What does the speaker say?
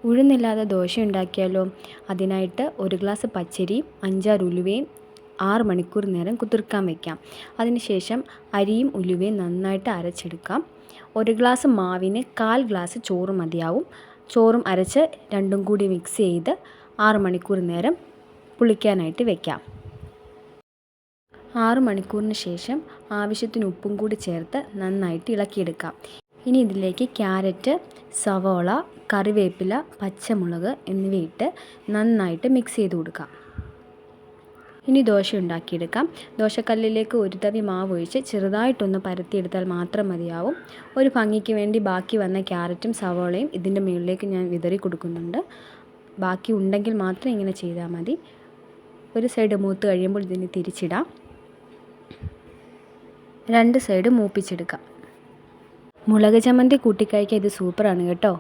ഉഴുന്നില്ലാതെ ദോശ ഉണ്ടാക്കിയാലോ? അതിനായിട്ട് 1 ഗ്ലാസ് പച്ചരിയും 5-6 ഉലുവയും 6 മണിക്കൂർ നേരം കുതിർക്കാൻ വയ്ക്കാം. അതിനുശേഷം അരിയും ഉലുവയും നന്നായിട്ട് അരച്ചെടുക്കാം. 1 ഗ്ലാസ് മാവിന് 1/4 ഗ്ലാസ് ചോറ് മതിയാവും. ചോറും അരച്ച് രണ്ടും കൂടി മിക്സ് ചെയ്ത് 6 മണിക്കൂർ നേരം പുളിക്കാനായിട്ട് വയ്ക്കാം. 6 മണിക്കൂറിന് ശേഷം ആവശ്യത്തിന് ഉപ്പും കൂടി ചേർത്ത് നന്നായിട്ട് ഇളക്കിയെടുക്കാം. ഇനി ഇതിലേക്ക് ക്യാരറ്റ്, സവോള, കറിവേപ്പില, പച്ചമുളക് എന്നിവയിട്ട് നന്നായിട്ട് മിക്സ് ചെയ്ത് കൊടുക്കാം. ഇനി ദോശ ഉണ്ടാക്കിയെടുക്കാം. ദോശക്കല്ലിലേക്ക് 1 തവി മാവ് ഒഴിച്ച് ചെറുതായിട്ടൊന്ന് പരത്തിയെടുത്താൽ മാത്രം മതിയാവും. ഒരു ഭംഗിക്ക് വേണ്ടി ബാക്കി വന്ന ക്യാരറ്റും സവോളയും ഇതിൻ്റെ മുകളിലേക്ക് ഞാൻ വിതറി കൊടുക്കുന്നുണ്ട്. ബാക്കി ഉണ്ടെങ്കിൽ മാത്രം ഇങ്ങനെ ചെയ്താൽ മതി. ഒരു സൈഡ് മൂത്ത് കഴിയുമ്പോൾ ഇതിന് തിരിച്ചിടാം. 2 സൈഡ് മൂപ്പിച്ചെടുക്കാം. മുളക് ചമ്മന്തി കൂട്ടിക്കഴിക്കാൻ ഇത് സൂപ്പറാണ് കേട്ടോ.